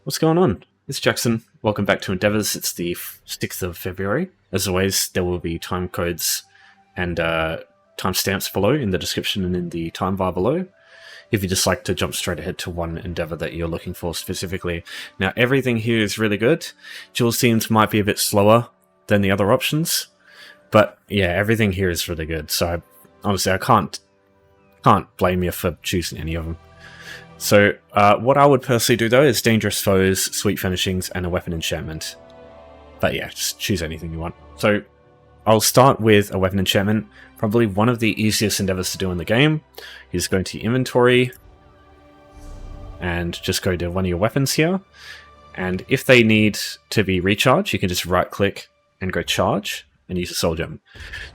What's going on? It's Jackson. Welcome back to Endeavours. It's the 6th of February. As always, there will be time codes and timestamps below in the description and in the time bar below, if you just like to jump straight ahead to one endeavour that you're looking for specifically. Now, everything here is really good. Dual scenes might be a bit slower than the other options, but yeah, everything here is really good. So honestly, I can't blame you for choosing any of them. So what I would personally do though is Dangerous Foes, Sweet Furnishings, and a Weapon Enchantment. But yeah, just choose anything you want. So I'll start with a Weapon Enchantment, probably one of the easiest endeavours to do in the game. You just go into your inventory and just go to one of your weapons here. And if they need to be recharged, you can just right click and go charge and use a soul gem.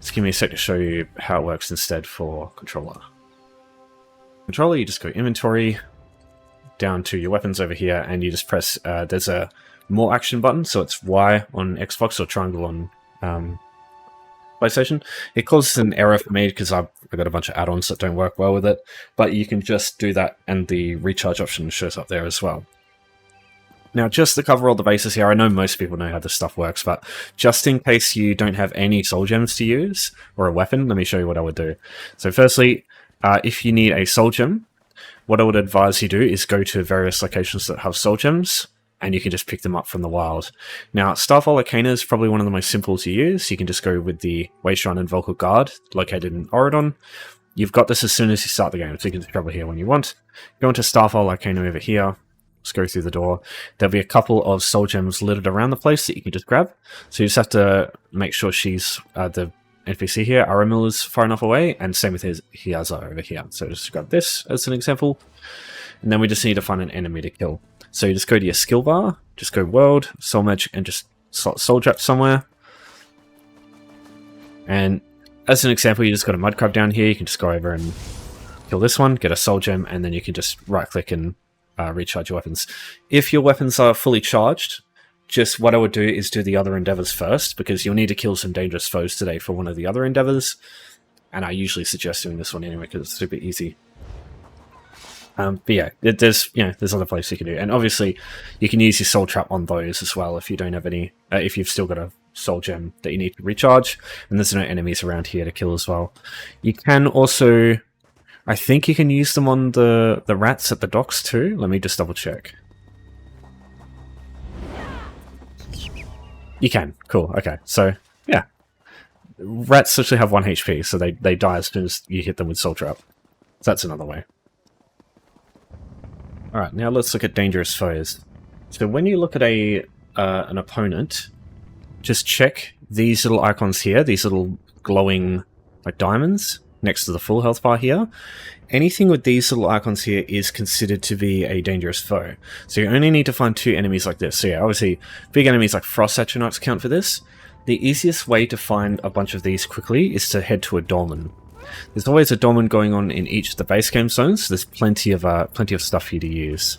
Just give me a sec to show you how it works instead for controller. Controller, you just go inventory, down to your weapons over here, and you just press, there's a more action button, so it's Y on Xbox or triangle on PlayStation. It causes an error for me because I've got a bunch of add-ons that don't work well with it, but you can just do that and the recharge option shows up there as well. Now, just to cover all the bases here, I know most people know how this stuff works, but just in case you don't have any soul gems to use, or a weapon, let me show you what I would do. So firstly, if you need a soul gem, what I would advise you do is go to various locations that have soul gems, and you can just pick them up from the wild. Now, Starfall Arcana is probably one of the most simple to use. You can just go with the Wayshrine and Vocal Guard, located in Oridon. You've got this as soon as you start the game, so you can just travel here when you want. Go into Starfall Arcana over here, just go through the door. There'll be a couple of soul gems littered around the place that you can just grab. So you just have to make sure she's the NPC here, Aramil, is far enough away, and same with his Hiaza over here. So just grab this as an example. And then we just need to find an enemy to kill. So you just go to your skill bar, just go World, Soul Magic, and just slot Soul Trap somewhere. And as an example, you just got a Mudcrab down here. You can just go over and kill this one, get a Soul Gem, and then you can just right-click and recharge your weapons. If your weapons are fully charged, just what I would do is do the other endeavors first, because you'll need to kill some dangerous foes today for one of the other endeavors. And I usually suggest doing this one anyway, because it's super easy. But yeah, there's other places you can do, and obviously you can use your soul trap on those as well if you don't have any. If you've still got a soul gem that you need to recharge, and there's no enemies around here to kill as well. You can also, I think you can use them on the rats at the docks too. Let me just double check. You can. Cool. Okay. So yeah, rats actually have 1 HP, so they die as soon as you hit them with soul trap. So that's another way. Alright, now let's look at dangerous foes. So when you look at an opponent, just check these little icons here, these little glowing like diamonds next to the full health bar here. Anything with these little icons here is considered to be a dangerous foe. So you only need to find 2 enemies like this. So yeah, obviously big enemies like Frost Atronachs count for this. The easiest way to find a bunch of these quickly is to head to a dolmen. There's always a dolmen going on in each of the base game zones, so there's plenty of stuff for you to use.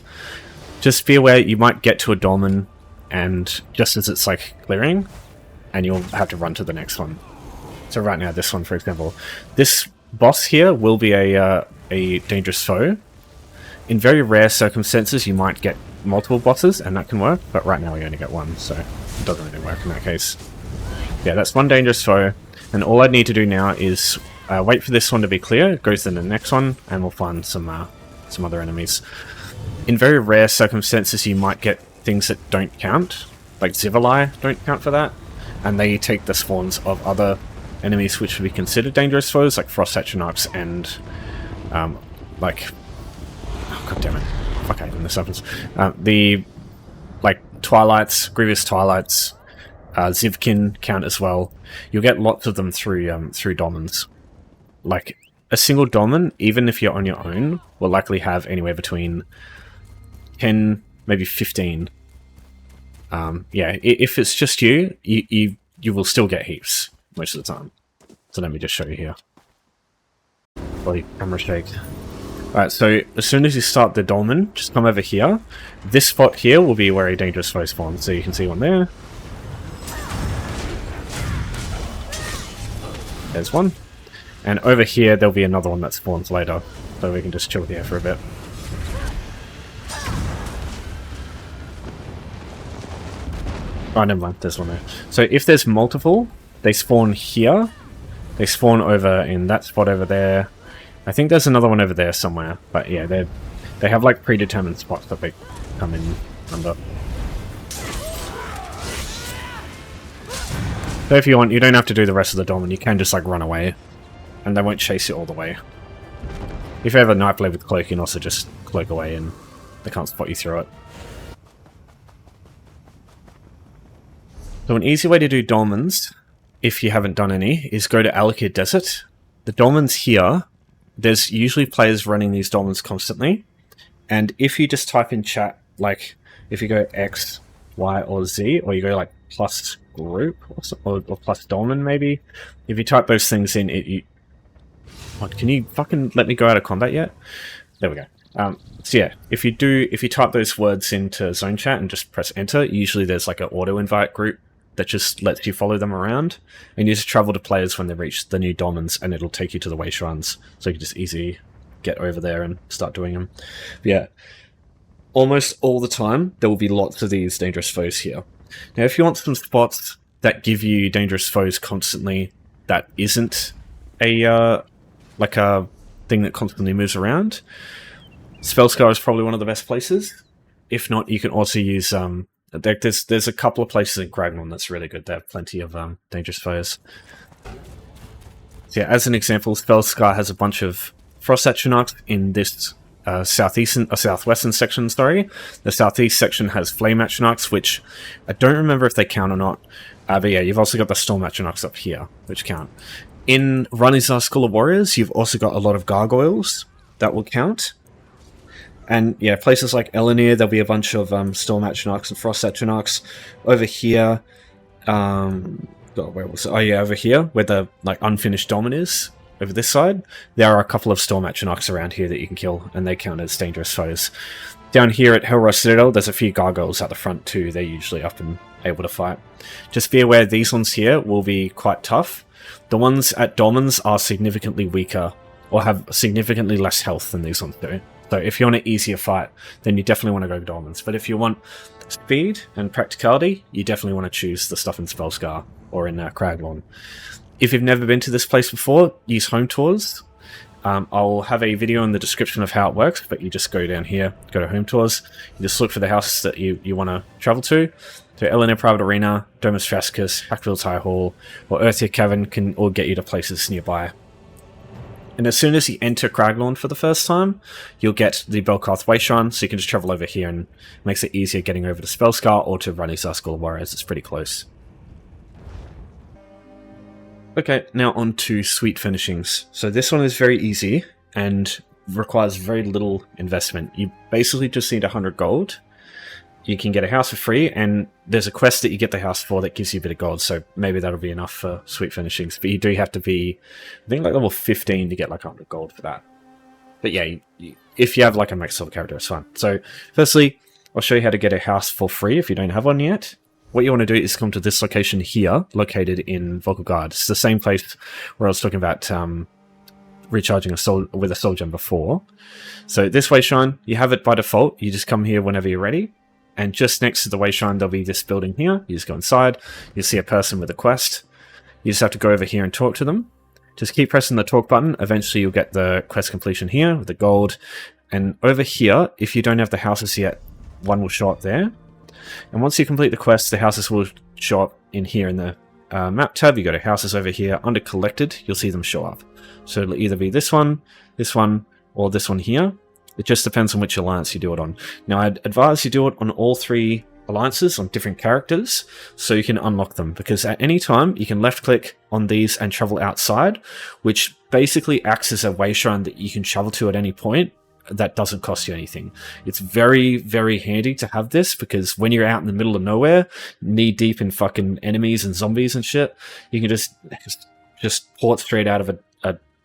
Just be aware you might get to a dolmen, and just as it's like clearing, and you'll have to run to the next one. So right now, this one, for example, this boss here will be a dangerous foe. In very rare circumstances, you might get multiple bosses, and that can work, but right now we only get one, so it doesn't really work in that case. Yeah, that's one dangerous foe, and all I need to do now is wait for this one to be clear, go to the next one, and we'll find some other enemies. In very rare circumstances, you might get things that don't count, like Zivali don't count for that, and they take the spawns of other enemies which would be considered dangerous foes, like Frost Atronachs and like, oh god damn it, fuck, I hate when this happens. The like Twilights, Grievous Twilights, Zivkin count as well. You'll get lots of them through dolmens. Like a single dolmen, even if you're on your own, will likely have anywhere between 10, maybe 15. Yeah, if it's just you will still get heaps most of the time. So let me just show you here. Body camera shake. Alright, so as soon as you start the dolmen, just come over here. This spot here will be where a dangerous foe spawns. So you can see one there. There's one. And over here, there'll be another one that spawns later. So we can just chill here for a bit. Oh, never mind. There's one there. So if there's multiple, they spawn here. They spawn over in that spot over there. I think there's another one over there somewhere. But yeah, they have like predetermined spots that they come in under. So if you want, you don't have to do the rest of the dom, and you can just like run away, and they won't chase you all the way. If you have a knife blade with cloak, you can also just cloak away, and they can't spot you through it. So an easy way to do dolmens, if you haven't done any, is go to Alakir Desert. The dolmens here, there's usually players running these dolmens constantly, and if you just type in chat, like if you go X, Y, or Z, or you go like plus group or plus dolmen maybe, if you type those things in, what, can you fucking let me go out of combat yet? There we go. So yeah, if you type those words into zone chat and just press enter, usually there's like an auto invite group that just lets you follow them around, and you just travel to players when they reach the new dolmens, and it'll take you to the way shrines, so you can just easily get over there and start doing them. But yeah, almost all the time there will be lots of these dangerous foes here. Now if you want some spots that give you dangerous foes constantly, that isn't a like a thing that constantly moves around, Spellscar is probably one of the best places. If not, you can also use there's a couple of places in Kragnon that's really good. They have plenty of dangerous foes. So yeah, as an example, Spellscar has a bunch of Frost Atronachs in this southwestern section, sorry. The southeast section has Flame Atronachs, which I don't remember if they count or not. But yeah, you've also got the Storm Atronachs up here, which count. In Ranizar School of Warriors, you've also got a lot of Gargoyles that will count. And yeah, places like Elenir, there'll be a bunch of Storm Atronachs and Frost Atronachs. Over here, where was it? Oh yeah, over here, where the like unfinished Domin is, over this side, there are a couple of Storm Atronachs around here that you can kill, and they count as dangerous foes. Down here at Hellroy Citadel, there's a few Gargoyles at the front too. They're usually up and able to fight. Just be aware these ones here will be quite tough. The ones at Dolmens are significantly weaker, or have significantly less health than these ones do. So if you want an easier fight, then you definitely want to go Dolmens. But if you want speed and practicality, you definitely want to choose the stuff in Spellscar or in Kragnon. If you've never been to this place before, use home tours. I'll have a video in the description of how it works, but you just go down here, go to home tours, you just look for the houses that you want to travel to. So Elenir Private Arena, Domus Trascus, Hackville's High Hall, or Earthia Cavern can all get you to places nearby. And as soon as you enter Kragnon for the first time, you'll get the Belkarth Way Shrine, so you can just travel over here, and it makes it easier getting over to Spellscar or to Ranizar School of Warriors. It's pretty close. Okay, now on to Sweet Furnishings. So this one is very easy and requires very little investment. You basically just need 100 gold. You can get a house for free, and there's a quest that you get the house for that gives you a bit of gold, so maybe that'll be enough for Sweet Furnishings. But you do have to be, I think, like level 15 to get like 100 gold for that. But yeah, if you have like a max level character, it's fine. So firstly, I'll show you how to get a house for free if you don't have one yet. What you want to do is come to this location here, located in Volkagard. It's the same place where I was talking about recharging with a soul gem before. So this way shrine, you have it by default. You just come here whenever you're ready. And just next to the way shrine, there'll be this building here. You just go inside. You'll see a person with a quest. You just have to go over here and talk to them. Just keep pressing the talk button. Eventually, you'll get the quest completion here with the gold. And over here, if you don't have the houses yet, one will show up there. And once you complete the quest, the houses will show up in here in the map tab. You go to houses over here. Under collected, you'll see them show up. So it'll either be this one, or this one here. It just depends on which alliance you do it on. Now, I'd advise you do it on all 3 alliances on different characters so you can unlock them, because at any time you can left click on these and travel outside, which basically acts as a way shrine that you can travel to at any point that doesn't cost you anything. It's very, very handy to have this, because when you're out in the middle of nowhere, knee deep in fucking enemies and zombies and shit, you can just port straight out of a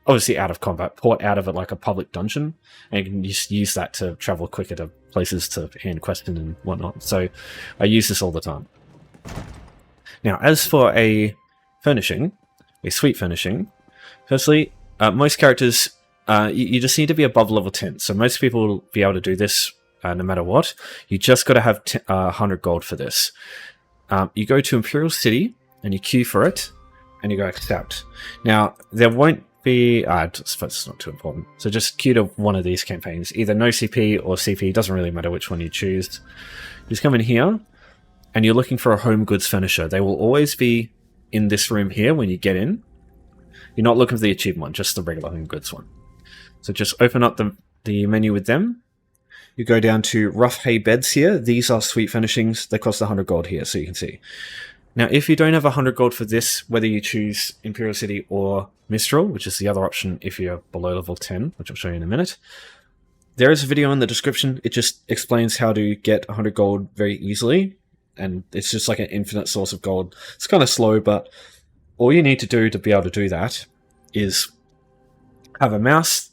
obviously out of combat, port out of it like a public dungeon, and you can just use that to travel quicker to places to hand questions and whatnot. So I use this all the time. Now, as for a furnishing, a sweet furnishing, firstly, most characters, you just need to be above level 10. So most people will be able to do this no matter what. You just got to have 100 gold for this. you go to Imperial City and you queue for it, and you go accept. Now, there won't be... I suppose it's not too important. So just queue to one of these campaigns. Either no CP or CP, doesn't really matter which one you choose. Just come in here, and you're looking for a home goods furnisher. They will always be in this room here when you get in. You're not looking for the achievement one, just the regular home goods one. So just open up the menu with them. You go down to rough hay beds here. These are sweet furnishings. They cost 100 gold here, so you can see. Now, if you don't have 100 gold for this, whether you choose Imperial City or Mistral, which is the other option if you're below level 10, which I'll show you in a minute, there is a video in the description. It just explains how to get 100 gold very easily, and it's just like an infinite source of gold. It's kind of slow, but all you need to do to be able to do that is have a mouse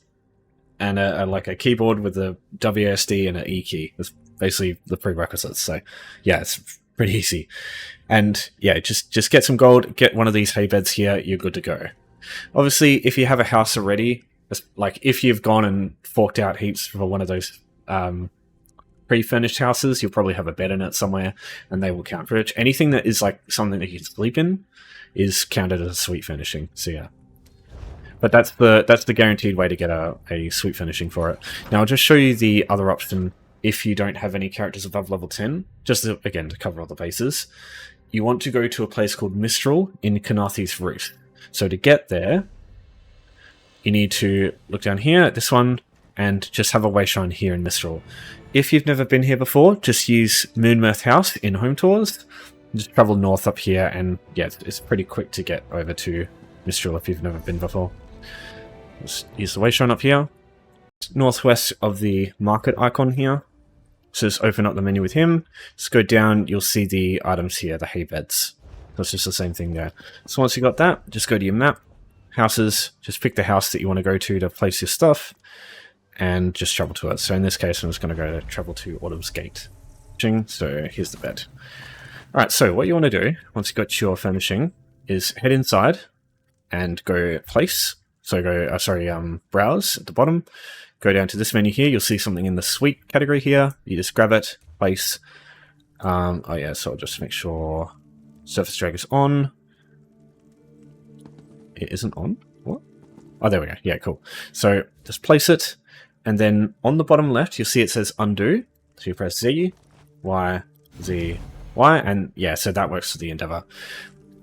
and like a keyboard with a WASD and an E key. That's basically the prerequisites. So yeah, it's pretty easy. And yeah, just get some gold, get one of these hay beds here, you're good to go. Obviously, if you have a house already, like if you've gone and forked out heaps for one of those pre-furnished houses, you'll probably have a bed in it somewhere, and they will count for it. Anything that is like something that you can sleep in is counted as a sweet furnishing. So yeah. But that's the guaranteed way to get a sweet finishing for it. Now I'll just show you the other option if you don't have any characters above level 10, just to, again, to cover all the bases. You want to go to a place called Mistral in Kanathi's Root. So to get there, you need to look down here at this one and just have a wayshrine here in Mistral. If you've never been here before, just use Moonmirth House in Home Tours. Just travel north up here, and yeah, it's pretty quick to get over to Mistral if you've never been before. Just use the wayshrine up here. Northwest of the market icon here. So just open up the menu with him. Just go down, you'll see the items here, the hay beds. That's just the same thing there. So once you got that, just go to your map, houses, just pick the house that you want to go to place your stuff, and just travel to it. So in this case, I'm just going to go to travel to Autumn's Gate. So here's the bed. Alright, so what you want to do, once you've got your furnishing, is head inside and go place. So go, browse at the bottom. Go down to this menu here, you'll see something in the suite category here. You just grab it, place. Oh yeah, so I'll just make sure surface drag is on. It isn't on? What? Oh, there we go. Yeah, cool. So just place it, and then on the bottom left, you'll see it says undo. So you press Z, Y, Z, Y, and yeah, so that works for the Endeavor.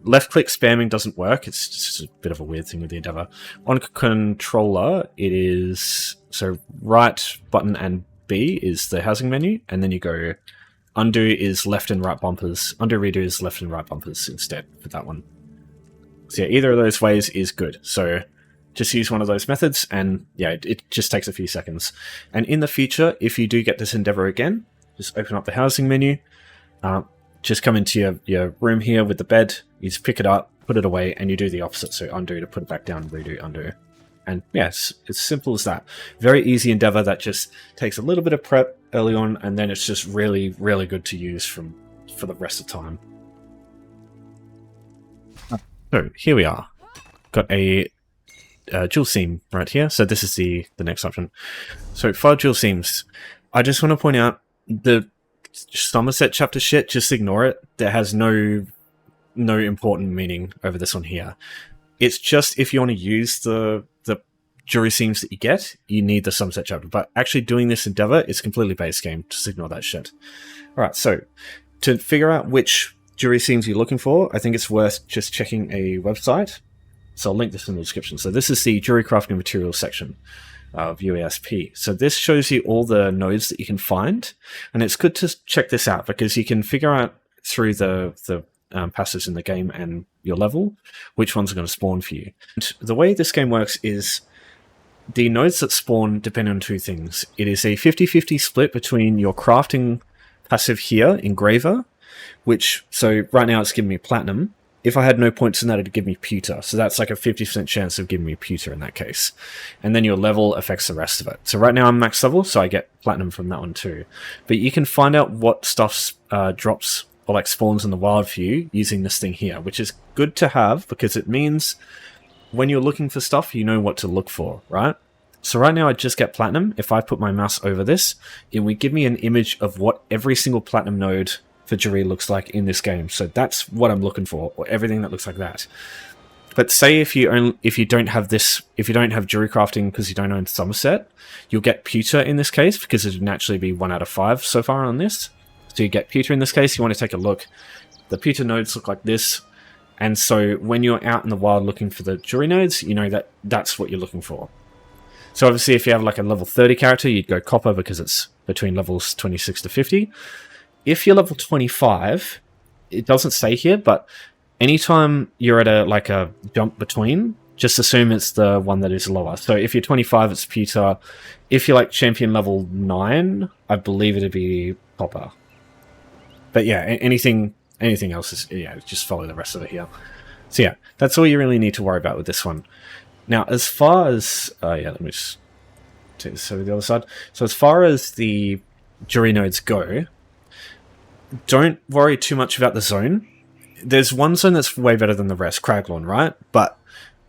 Left-click spamming doesn't work. It's just a bit of a weird thing with the Endeavor. On controller, it is... So right button and B is the housing menu, and then you go... Undo is left and right bumpers. Undo redo is left and right bumpers instead for that one. So yeah, either of those ways is good. So just use one of those methods, and yeah, it just takes a few seconds. And in the future, if you do get this Endeavor again, just open up the housing menu, just come into your room here with the bed, you just pick it up, put it away, and you do the opposite. So undo to put it back down, redo, undo. And yeah, it's simple as that. Very easy Endeavor that just takes a little bit of prep early on, and then it's just really, really good to use for the rest of the time. So here we are. Got a dual seam right here. So this is the next option. So for dual seams, I just want to point out the Somerset chapter shit, just ignore it. There has no important meaning over this one here. It's just if you want to use the jury seams that you get, you need the Somerset chapter. But actually doing this Endeavor is completely base game. Just ignore that shit. Alright, so to figure out which jury seams you're looking for, I think it's worth just checking a website. So I'll link this in the description. So this is the Jury Crafting Materials section of UASP. So this shows you all the nodes that you can find, and it's good to check this out because you can figure out through the passages in the game and your level which ones are going to spawn for you. And the way this game works is the nodes that spawn depend on two things. It is a 50-50 split between your crafting passive here, Engraver, which, so right now it's giving me platinum. If I had no points in that, it'd give me pewter. So that's like a 50% chance of giving me pewter in that case. And then your level affects the rest of it. So right now I'm max level, so I get platinum from that one too. But you can find out what stuff drops or like spawns in the wild for you using this thing here, which is good to have because it means when you're looking for stuff, you know what to look for, right? So right now I just get platinum. If I put my mouse over this, it will give me an image of what every single platinum node for Jury looks like in this game. So that's what I'm looking for, or everything that looks like that. But say if you don't have Jury crafting because you don't own Somerset, you'll get Pewter in this case, because it would naturally be 1 out of 5 so far on this. So you get Pewter in this case. You want to take a look. The Pewter nodes look like this, and so when you're out in the wild looking for the Jury nodes, you know that that's what you're looking for. So obviously, if you have like a level 30 character, you'd go Copper because it's between levels 26 to 50. If you're level 25, it doesn't say here, but anytime you're at a jump between, just assume it's the one that is lower. So if you're 25, it's Pewter. If you're like champion level 9, I believe it'd be Copper. But yeah, anything else is, just follow the rest of it here. So yeah, that's all you really need to worry about with this one. Now, as far as let me just take this over the other side. So as far as the Jury nodes go, don't worry too much about the zone. There's one zone that's way better than the rest, Craglorn, right? But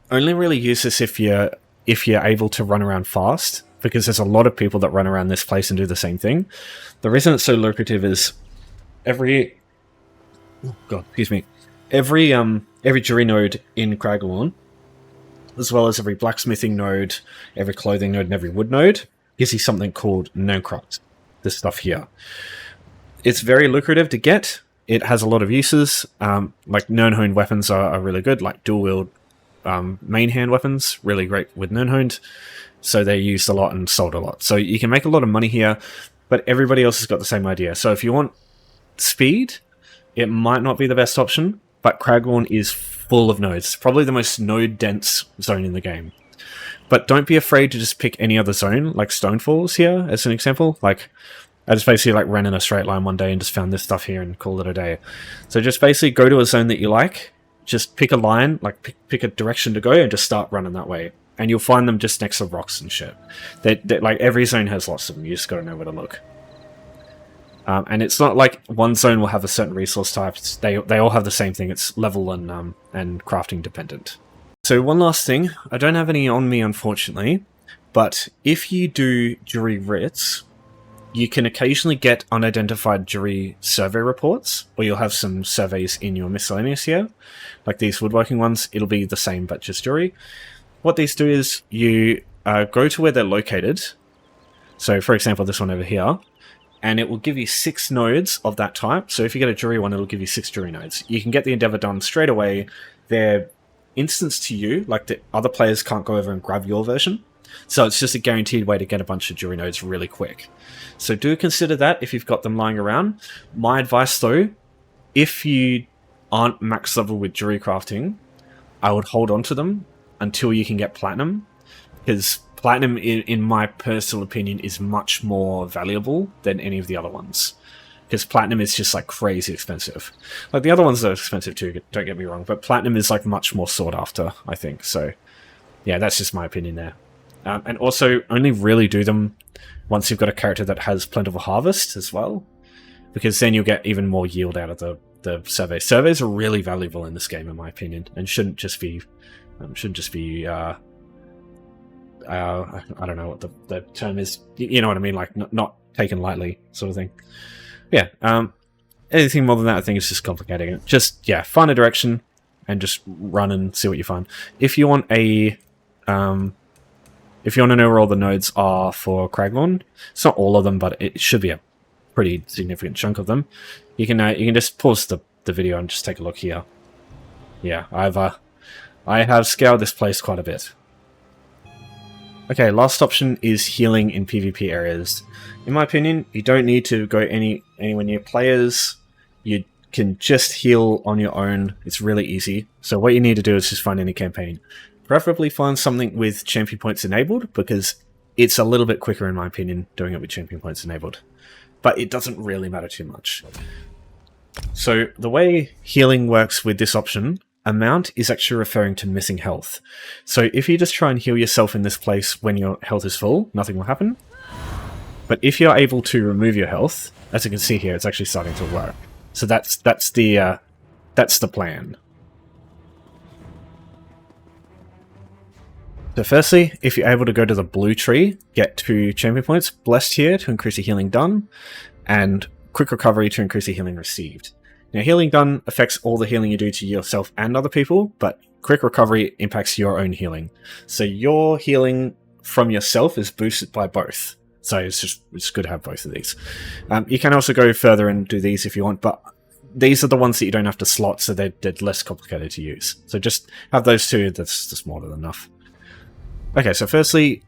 only really use this if you're able to run around fast, because there's a lot of people that run around this place and do the same thing. The reason it's so lucrative is every Jury node in Craglorn, as well as every blacksmithing node, every clothing node, and every wood node, gives you something called Nernkrut, this stuff here. It's very lucrative to get. It has a lot of uses. Like Nernhoned weapons are really good, like dual wield main hand weapons, really great with Nernhoned. So they're used a lot and sold a lot. So you can make a lot of money here, but everybody else has got the same idea. So if you want speed, it might not be the best option, but Craglorn is full of nodes. It's probably the most node-dense zone in the game. But don't be afraid to just pick any other zone, like Stonefalls here, as an example. Like, I just basically ran in a straight line one day and just found this stuff here and called it a day. So just basically go to a zone that you like, just pick a line, like pick a direction to go and just start running that way. And you'll find them just next to rocks and shit. Like every zone has lots of them, you just gotta know where to look. And it's not like one zone will have a certain resource type. They all have the same thing. It's level and crafting dependent. So one last thing. I don't have any on me, unfortunately. But if you do Jury writs, you can occasionally get unidentified Jury survey reports, or you'll have some surveys in your miscellaneous here. Like these woodworking ones, it'll be the same, but just Jury. What these do is you go to where they're located. So, for example, this one over here. And it will give you 6 nodes of that type. So if you get a Jury one, it'll give you 6 Jury nodes. You can get the Endeavour done straight away. They're instanced to you, like the other players can't go over and grab your version. So it's just a guaranteed way to get a bunch of Jury nodes really quick. So do consider that if you've got them lying around. My advice though, if you aren't max level with Jury crafting, I would hold on to them until you can get Platinum. Because Platinum, in my personal opinion, is much more valuable than any of the other ones. Because Platinum is just like crazy expensive. Like the other ones are expensive too, don't get me wrong, but Platinum is like much more sought after, I think. So yeah, that's just my opinion there. And also only really do them once you've got a character that has Plentiful Harvest as well. Because then you'll get even more yield out of the surveys. Surveys are really valuable in this game, in my opinion, and shouldn't just be I don't know what the term is. You know what I mean? Like not taken lightly, sort of thing. Yeah. Anything more than that, I think it's just complicating it. Just find a direction and just run and see what you find. If you want to know where all the nodes are for Craglorn, it's not all of them, but it should be a pretty significant chunk of them. You can just pause the video and just take a look here. Yeah, I have scoured this place quite a bit. Okay, last option is healing in PvP areas. In my opinion, you don't need to go anywhere near players. You can just heal on your own. It's really easy. So what you need to do is just find any campaign. Preferably find something with champion points enabled, because it's a little bit quicker, in my opinion, doing it with champion points enabled. But it doesn't really matter too much. So the way healing works with this option, amount is actually referring to missing health. So if you just try and heal yourself in this place when your health is full, nothing will happen. But if you're able to remove your health, as you can see here, it's actually starting to work. So that's the plan. So firstly, if you're able to go to the blue tree, get 2 champion points, blessed here to increase your healing done, and quick recovery to increase the healing received. Now, healing done affects all the healing you do to yourself and other people, but quick recovery impacts your own healing. So your healing from yourself is boosted by both. So it's good to have both of these. You can also go further and do these if you want, but these are the ones that you don't have to slot, so they're less complicated to use. So just have those two, that's just more than enough. Okay, so firstly,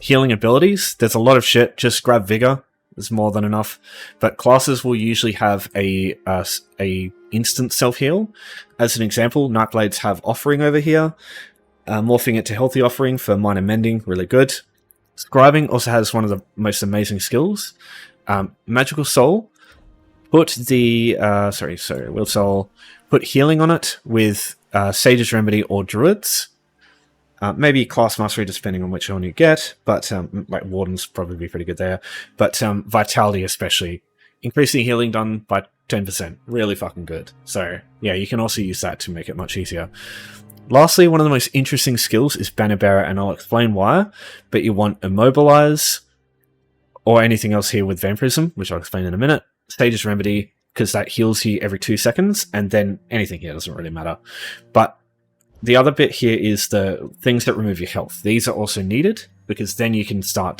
healing abilities. There's a lot of shit. Just grab Vigor. There's more than enough. But classes will usually have a instant self-heal. As an example, Nightblades have Offering over here. Morphing it to Healthy Offering for minor mending, really good. Scribing also has one of the most amazing skills. Magical Soul. Put the Will Soul. Put healing on it with Sage's Remedy or Druids. Maybe Class Mastery, depending on which one you get, but like Warden's probably be pretty good there. But Vitality especially, increasing healing done by 10%, really fucking good. So yeah, you can also use that to make it much easier. Lastly, one of the most interesting skills is Banner Bearer, and I'll explain why. But you want Immobilize, or anything else here with Vampirism, which I'll explain in a minute. Sage's Remedy, because that heals you every 2 seconds, and then anything here doesn't really matter. But the other bit here is the things that remove your health. These are also needed, because then you can start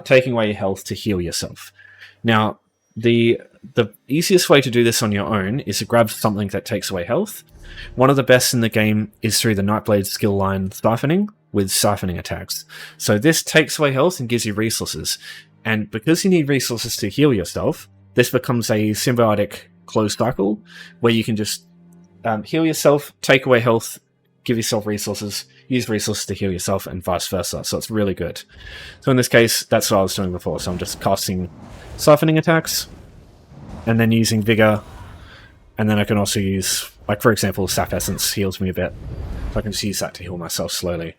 taking away your health to heal yourself. Now, the easiest way to do this on your own is to grab something that takes away health. One of the best in the game is through the Nightblade skill line Siphoning, with Siphoning attacks. So this takes away health and gives you resources. And because you need resources to heal yourself, this becomes a symbiotic closed cycle where you can just heal yourself, take away health, give yourself resources, use resources to heal yourself, and vice versa. So it's really good. So in this case, that's what I was doing before. So I'm just casting Siphoning attacks, and then using Vigor, and then I can also use, like for example, Sap Essence heals me a bit. So I can just use that to heal myself slowly.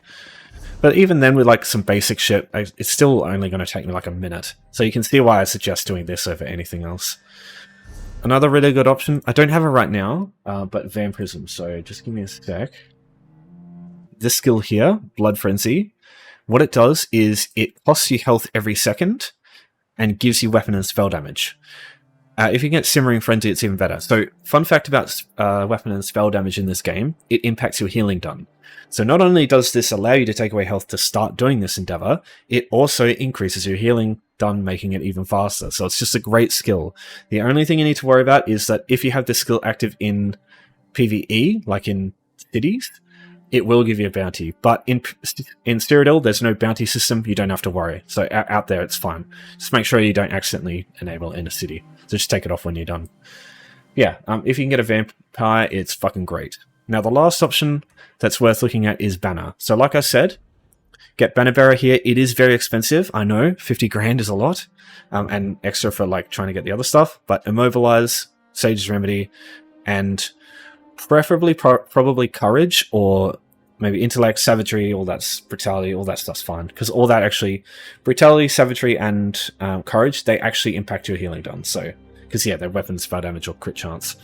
But even then, with like some basic shit, it's still only going to take me like a minute. So you can see why I suggest doing this over anything else. Another really good option, I don't have it right now, but Vampirism, so just give me a sec. This skill here, Blood Frenzy, what it does is it costs you health every second and gives you weapon and spell damage. If you get Simmering Frenzy, it's even better. So, fun fact about weapon and spell damage in this game, it impacts your healing done. So not only does this allow you to take away health to start doing this endeavor, it also increases your healing done, making it even faster. So it's just a great skill. The only thing you need to worry about is that if you have this skill active in PvE, like in cities, it will give you a bounty. But in Cyrodiil, there's no bounty system. You don't have to worry. So out there, it's fine. Just make sure you don't accidentally enable it in a city. So just take it off when you're done. Yeah, if you can get a vampire, it's fucking great. Now, the last option that's worth looking at is Banner. So like I said, get Banner Bearer here. It is very expensive. I know, 50 grand is a lot. And extra for like trying to get the other stuff. But Immobilize, Sage's Remedy, and preferably probably Courage, or maybe Intellect, Savagery, all that's Brutality, all that stuff's fine. Because all that actually, Brutality, Savagery, and Courage, they actually impact your healing done. So, because yeah, they're weapons, spell damage, or crit chance.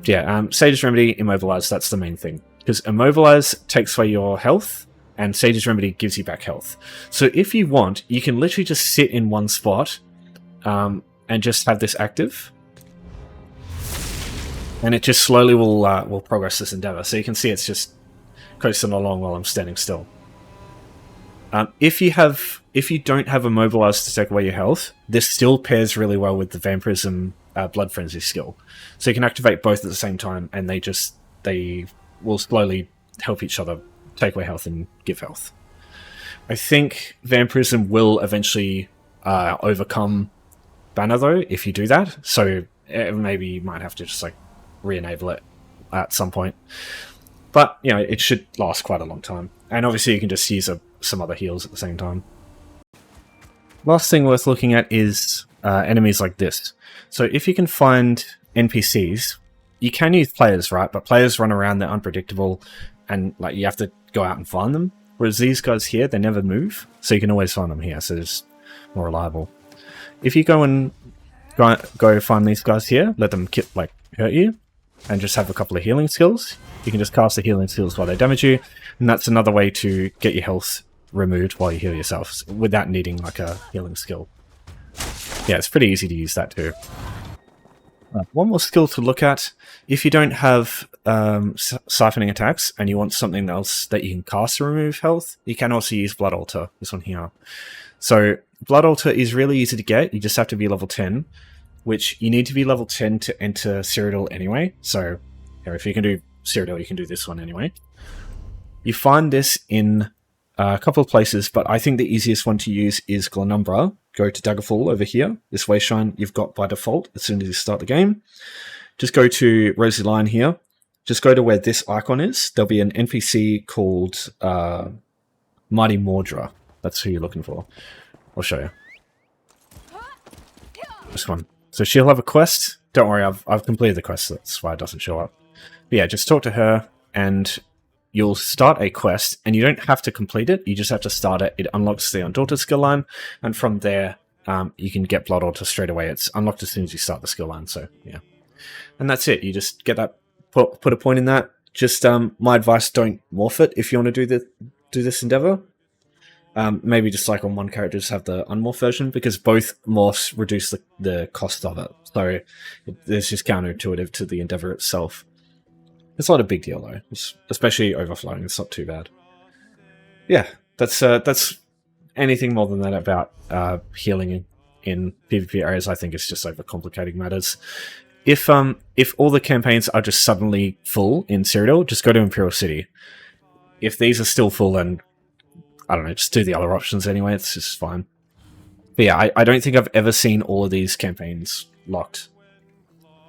Yeah, Sage's Remedy, Immobilize, that's the main thing. Because Immobilize takes away your health, and Sage's Remedy gives you back health. So if you want, you can literally just sit in one spot and just have this active. And it just slowly will progress this endeavor. So you can see it's just coasting along while I'm standing still. If you don't have Immobilize to take away your health, this still pairs really well with the Vampirism Blood Frenzy skill. So you can activate both at the same time, and they will slowly help each other take away health and give health. I think Vampirism will eventually overcome Banner though, if you do that. So maybe you might have to just like re-enable it at some point. But, you know, it should last quite a long time. And obviously you can just use some other heals at the same time. Last thing worth looking at is enemies like this. So if you can find NPCs, you can use players, right? But players run around, they're unpredictable, and like you have to go out and find them. Whereas these guys here, they never move, so you can always find them here, so it's more reliable. If you go find these guys here, let them hurt you, and just have a couple of healing skills, you can just cast the healing skills while they damage you, and that's another way to get your health removed while you heal yourself, without needing like a healing skill. Yeah, it's pretty easy to use that too. One more skill to look at. If you don't have siphoning attacks and you want something else that you can cast to remove health, you can also use Blood Altar, this one here. So Blood Altar is really easy to get. You just have to be level 10, which you need to be level 10 to enter Cyrodiil anyway. So if you can do Cyrodiil, you can do this one anyway. You find this in a couple of places, but I think the easiest one to use is Glanumbra. Go to Daggerfall over here. This Wayshrine you've got by default as soon as you start the game. Just go to Rosy Lion here. Just go to where this icon is. There'll be an NPC called Mighty Mordra. That's who you're looking for. I'll show you. This one. So she'll have a quest. Don't worry, I've completed the quest. That's why it doesn't show up. But yeah, just talk to her and you'll start a quest, and you don't have to complete it. You just have to start it. It unlocks the Undaunted skill line, and from there, you can get Blood Altar straight away. It's unlocked as soon as you start the skill line, so yeah. And that's it. You just get that, put a point in that. Just my advice: don't morph it if you want to do this endeavor. Maybe just like on one character, just have the unmorph version, because both morphs reduce the cost of it. So it's just counterintuitive to the endeavor itself. It's not a big deal though, especially overflowing. It's not too bad. Yeah, that's anything more than that about healing in PvP areas. I think it's just overcomplicating matters. If all the campaigns are just suddenly full in Cyrodiil, just go to Imperial City. If these are still full, then I don't know, just do the other options anyway. It's just fine. But yeah, I don't think I've ever seen all of these campaigns locked.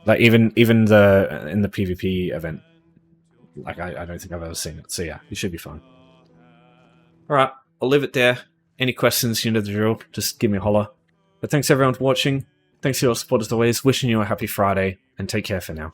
Like even in the PvP event. Like, I don't think I've ever seen it. So yeah, you should be fine. Alright, I'll leave it there. Any questions, you know the drill. Just give me a holler. But thanks everyone for watching. Thanks for your support as always. Wishing you a happy Friday. And take care for now.